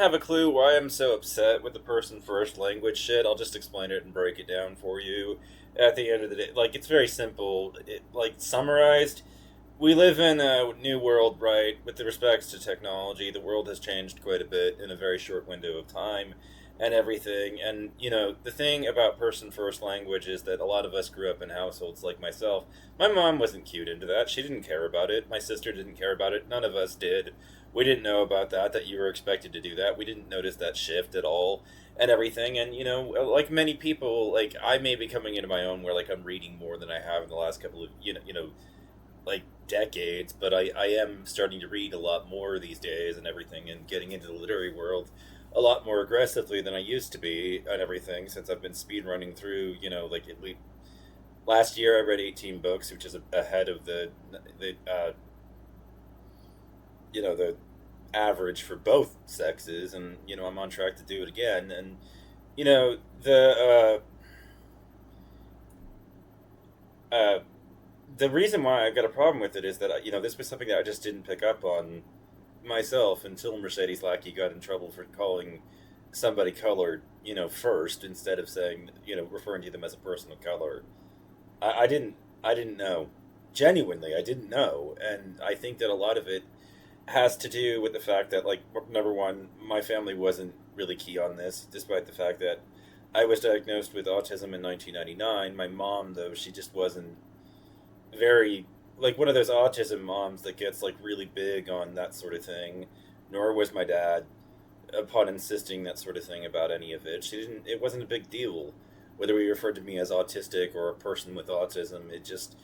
have a clue why I'm so upset with the person first language shit, I'll just explain it and break it down for you. At the end of the day, like it's very simple. Like summarized, we live in a new world, right? With the respects to technology, the world has changed quite a bit in a very short window of time, and everything. And the thing about person first language is that a lot of us grew up in households like myself. My mom wasn't cued into that. She didn't care about it. My sister didn't care about it. None of us did. We didn't know about that you were expected to do that. We didn't notice that shift at all and everything. And like many people, like I may be coming into my own where like I'm reading more than I have in the last couple of like decades, but I am starting to read a lot more these days and everything, and getting into the literary world a lot more aggressively than I used to be and everything, since I've been speed running through, like at least last year I read 18 books, which is ahead of the the average for both sexes, and I'm on track to do it again. And uh the reason why I've got a problem with it is that this was something that I just didn't pick up on myself until Mercedes Lackey got in trouble for calling somebody colored, first, instead of saying, referring to them as a person of color. I didn't I didn't know. Genuinely, I didn't know, and I think that a lot of it has to do with the fact that, like, number one, my family wasn't really key on this, despite the fact that I was diagnosed with autism in 1999. My mom, though, she just wasn't very, like, one of those autism moms that gets like really big on that sort of thing. Nor was my dad, upon insisting that sort of thing about any of it. She didn't. It wasn't a big deal whether we referred to me as autistic or a person with autism. It just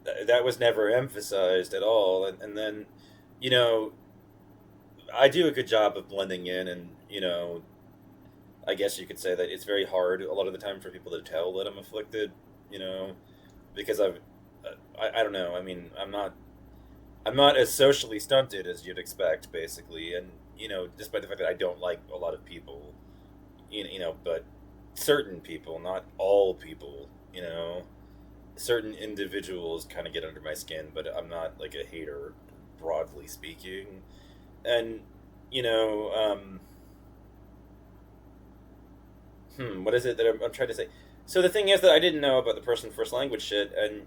that was never emphasized at all. And then, you know, I do a good job of blending in, and I guess you could say that it's very hard a lot of the time for people to tell that I'm afflicted. You know, because I don't know. I mean, I'm not as socially stunted as you'd expect, basically, and despite the fact that I don't like a lot of people, but certain people, not all people, certain individuals kind of get under my skin, but I'm not like a hater, broadly speaking, and you know, what is it that I'm trying to say? So the thing is that I didn't know about the person first language shit, and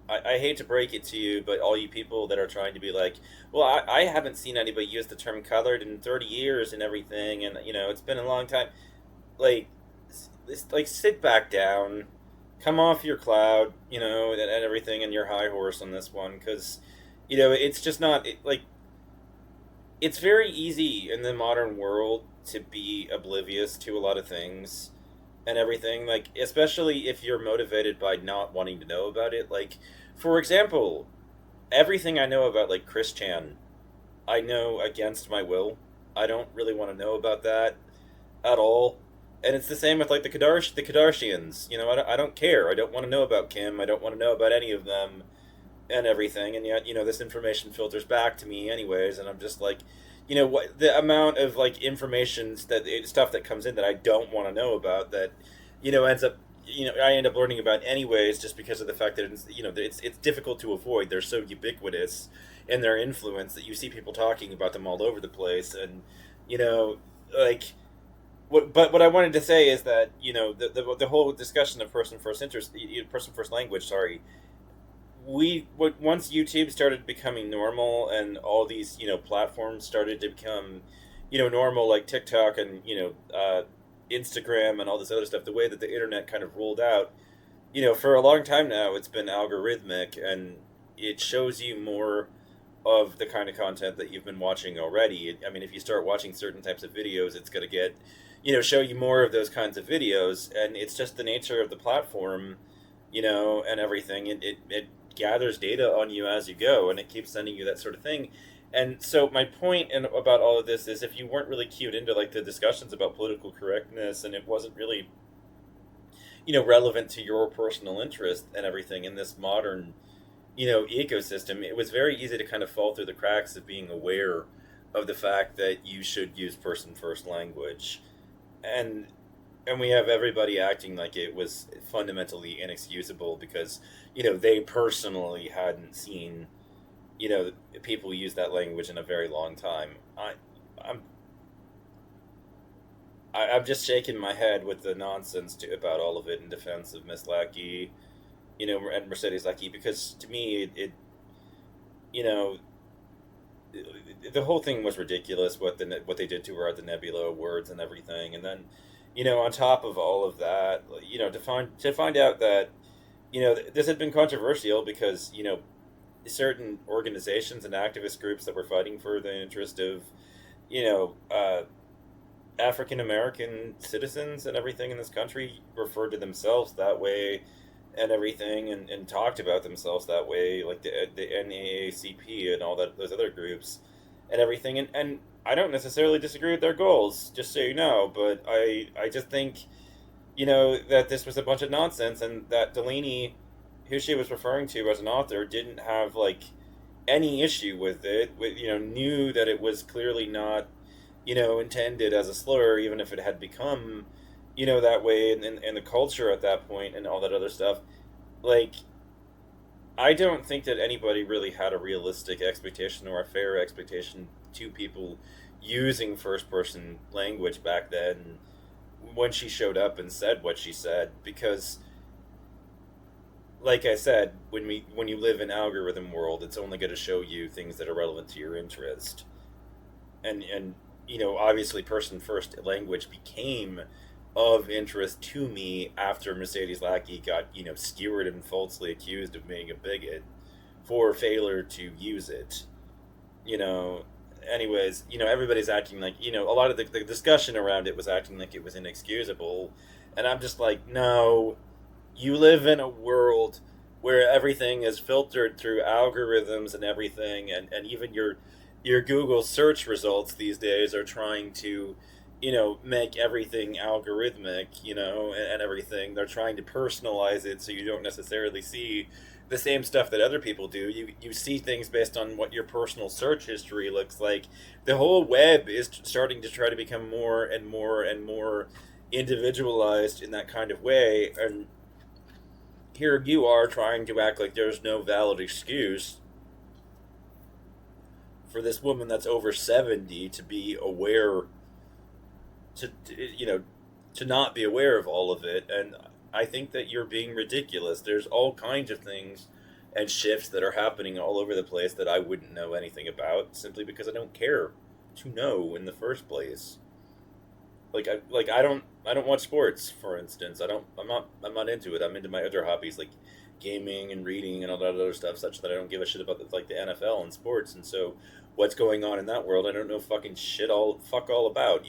I hate to break it to you, but all you people that are trying to be like, well, I haven't seen anybody use the term colored in 30 years and everything, and it's been a long time. Like, like sit back down, come off your cloud, and everything, and your high horse on this one, because it's just not like it's very easy in the modern world to be oblivious to a lot of things and everything, like especially if you're motivated by not wanting to know about it. Like, for example, everything I know about like Chris Chan, I know against my will. I don't really want to know about that at all. And it's the same with like the Kardashians. I don't care. I don't want to know about Kim. I don't want to know about any of them and everything. And yet, this information filters back to me anyways, and I'm just like, what the amount of like information that stuff that comes in that I don't want to know about, that ends up, I end up learning about anyways, just because of the fact that it's difficult to avoid. They're so ubiquitous in their influence that you see people talking about them all over the place. And like what I wanted to say is that the whole discussion of person first language, sorry, once YouTube started becoming normal, and all these platforms started to become normal, like TikTok and Instagram and all this other stuff, the way that the internet kind of rolled out, for a long time now, it's been algorithmic, and it shows you more of the kind of content that you've been watching already. I mean, if you start watching certain types of videos, it's going to get show you more of those kinds of videos, and it's just the nature of the platform, and everything. It gathers data on you as you go, and it keeps sending you that sort of thing. And so my point about all of this is, if you weren't really cued into like the discussions about political correctness, and it wasn't really relevant to your personal interest and everything in this modern ecosystem, it was very easy to kind of fall through the cracks of being aware of the fact that you should use person first language. And and we have everybody acting like it was fundamentally inexcusable because they personally hadn't seen people use that language in a very long time. I'm I'm just shaking my head with the nonsense about all of it in defense of Miss Lackey, and Mercedes Lackey, because to me, you know, the whole thing was ridiculous. What they did to her at the Nebula Awards and everything, and then, on top of all of that, to find out that, this had been controversial because, certain organizations and activist groups that were fighting for the interest of, you know, African American citizens and everything in this country referred to themselves that way and everything, and talked about themsels that way, like the NAACP and all those other groups and everything. And I don't necessarily disagree with their goals, just so you know, but I just think, that this was a bunch of nonsense, and that Delaney, who she was referring to as an author, didn't have like any issue with it. Knew that it was clearly not, intended as a slur, even if it had become, that way in the culture at that point and all that other stuff. Like, I don't think that anybody really had a realistic expectation or a fair expectation to people using first person language back then when she showed up and said what she said, because, like I said, when you live in algorithm world, it's only going to show you things that are relevant to your interest. And obviously person first language became of interest to me after Mercedes Lackey got, skewered and falsely accused of being a bigot for failure to use it. You know, anyways, everybody's acting like, a lot of the discussion around it was acting like it was inexcusable. And I'm just like, no, you live in a world where everything is filtered through algorithms and everything, and even your Google search results these days are trying to, make everything algorithmic, and everything. They're trying to personalize it so you don't necessarily see the same stuff that other people do. You see things based on what your personal search history looks like. The whole web is starting to try to become more and more and more individualized in that kind of way, and here you are trying to act like there's no valid excuse for this woman that's over 70 to be aware, to not be aware of all of it. And I think that you're being ridiculous. There's all kinds of things and shifts that are happening all over the place that I wouldn't know anything about, simply because I don't care to know in the first place. I don't watch sports, for instance. I'm not into it. I'm into my other hobbies, like gaming and reading and all that other stuff, such that I don't give a shit about the NFL and sports. And so what's going on in that world, I don't know fucking shit all about,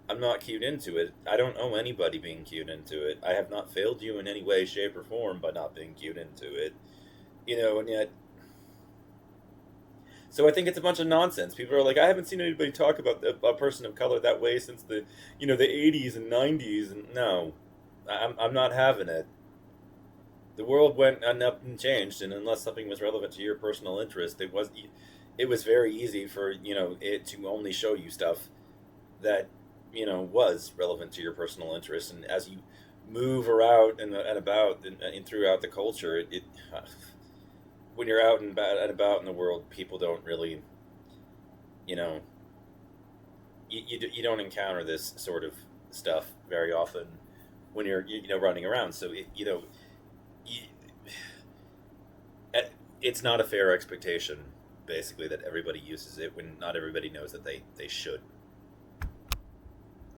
I'm not cued into it. I don't owe anybody being cued into it. I have not failed you in any way, shape, or form by not being cued into it. And yet, so I think it's a bunch of nonsense. People are like, I haven't seen anybody talk about a person of color that way since the 80s and 90s. And no, I'm not having it. The world went up and changed, and unless something was relevant to your personal interest, it was very easy for it to only show you stuff that was relevant to your personal interest. And as you move around and about and throughout the culture, when you're out and about in the world, people don't really, you know, you don't encounter this sort of stuff very often when you're running around. So you, it's not a fair expectation, basically, that everybody uses it when not everybody knows that they should.